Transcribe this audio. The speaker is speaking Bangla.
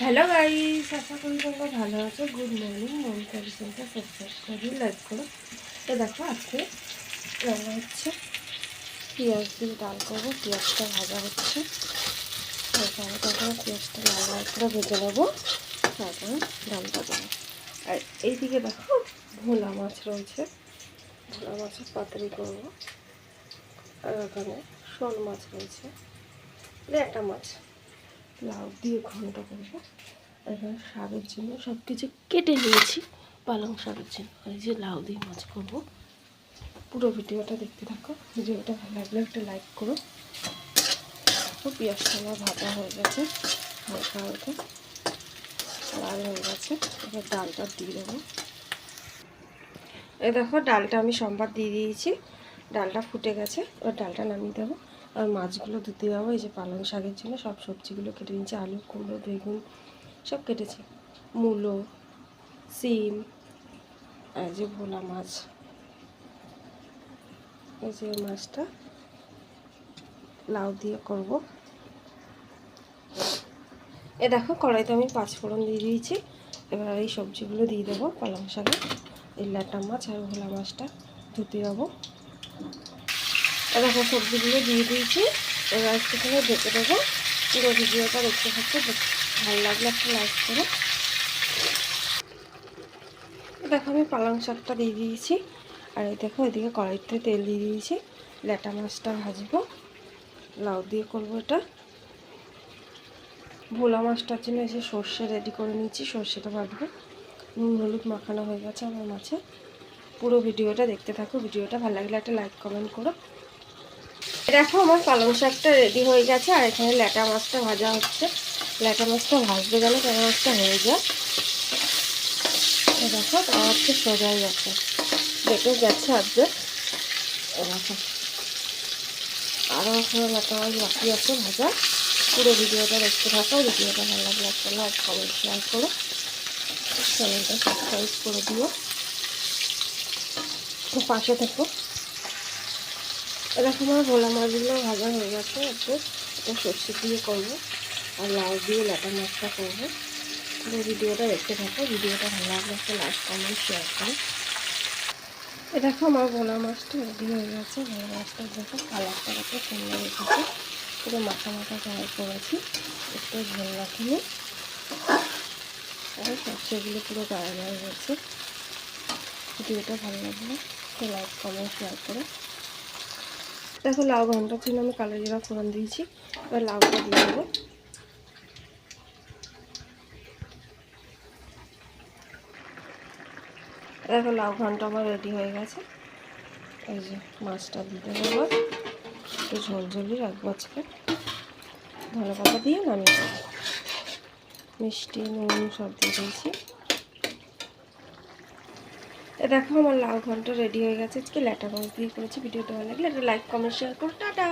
হ্যালো গাইস, আশা করি তোমরা ভালো আছো। Good morning. মমতা রিসেন্টটা সাবস্ক্রাইব করে লাইক করো। তো দেখো আজকে রান্না হচ্ছে পেঁয়াজ দিয়ে ডাল করবো। পেঁয়াজটা ভাজা হচ্ছে, তারপরে পেঁয়াজটা লাল লাল করে ভেজে নেবো, তারপরে ডালটা দেবো। আর এইদিকে দেখো ভোলা মাছ রয়েছে, ভোলা মাছের পাতুরি করবো। আর ওখানে শোল মাছ রয়েছে, একটা মাছ লাউ দিয়ে ঘন্ট করবো। এখানে শাকের জন্য সব কিছু কেটে নিয়েছি, পালং শাকের জন্য। এই যে লাউ দিয়ে মাছ করবো। পুরো ভিডিওটা দেখতে থাকো। ভিডিওটা ভালো লাগলে একটা লাইক করো। পেঁয়াজটা আমার ভাজা হয়ে গেছে, হালকা হালকা লাল হয়ে গেছে। এবার ডালটা দিয়ে দেবো। এই দেখো ডালটা আমি সোমবার দিয়ে দিয়েছি, ডালটা ফুটে গেছে। এবার ডালটা নামিয়ে দেবো। আর মাছগুলো ধুতে যাবো। এই যে পালং শাকের জন্য সব সবজিগুলো কেটে নিয়েছি, আলু, কুমড়ো, বেগুন সব কেটেছি, মূলো, সিম, আর যে ভোলা মাছ। এই যে মাছটা লাউ দিয়ে করব। এ দেখো কড়াইতে আমি 5 ফোড়ন দিয়ে দিয়েছি। এবার এই সবজিগুলো দিয়ে দেবো, পালং শাকে, এই ল্যাটা মাছ আর ভোলা মাছটা ধুতে যাবো। এ দেখো সবজিগুলো দিয়ে দিয়েছি। এবার একটুখানি ঢেকে দেবো। পুরো ভিডিওটা দেখতে থাকতে, ভালো লাগলে একটা লাইক করো। দেখো আমি পালং শাকটা দিয়ে দিয়েছি। আর এই দেখো এদিকে কড়াইতে তেল দিয়ে দিয়েছি। ল্যাটা মাছটা ভাজবো, লাউ দিয়ে করবো এটা। ভোলা মাছটার জন্য এসে সর্ষে রেডি করে নিয়েছি, সর্ষেটা বাটবো। নুন হলুদ মাখানো হয়ে গেছে আমার মাছে। পুরো ভিডিওটা দেখতে থাকো। ভিডিওটা ভালো লাগলে একটা লাইক কমেন্ট করো। দেখো আমার পালং শাকটা রেডি হয়ে গেছে। আর এখানে ল্যাটা মাছটা ভাজা হচ্ছে। ল্যাটা মাছটা ভাজতে গেলে কাঁচা মাছটা হয়ে যায়। দেখো তাও হচ্ছে সোজাই গেছে, দেখে গেছে আজকে। দেখো আরও ওখানে ল্যাটা মাছ বাকি আছে ভাজা। পুরো ভিডিওটা দেখতে থাকো। ভিডিওটা ভালো লাগলে একটা লাইক কমেন্ট শেয়ার করো, চ্যানেলটা সাবস্ক্রাইব করে দিও, পাশে থেকো। এরকম আমার ভোলা মাছগুলো ভাজা হয়ে গেছে। একটু এটা সর্ষে দিয়ে করবো, আর লাউ দিয়ে ল্যাটা মাছটা করবো। পুরো ভিডিওটা দেখতে থাকো। ভিডিওটা ভালো লাগলে একটা লাইক কমেন্ট শেয়ার করো। এ দেখো আমার ভোলা মাছটা রেডি হয়ে গেছে। ভোলা মাছটা দেখো কালারটা কত সুন্দর এসেছে, পুরো মাথা মাথা কালার করেছি, একটু ঝোল রাখিনি। আর সবজিগুলো পুরো গায়ে গায়ে হয়েছে। ভিডিওটা ভালো লাগলে একটা লাইক কমেন্ট শেয়ার করো। দেখো লাউ ঘন্টার জন্য আমি কালো জিরা ফোড়ন দিয়েছি। এবার লাউটা দিয়ে দেবো। দেখো লাউ ঘন্টা আমার রেডি হয়ে গেছে। এই যে মাছটা দিতে দেবো, একটু ঝোলঝোলি রাখবো আজকে। ধনে পাতা দিয়ে নামিয়ে দেবো। মিষ্টি নুন সব দিয়ে দিয়েছি। দেখো আমার লাউ ঘন্টা রেডি হয়ে গেছে। আজকে ল্যাটা মাছ দিয়ে করেছি। ভিডিওটা ভালো লাগলে একটা লাইক কমেন্ট শেয়ার করো। টাটা।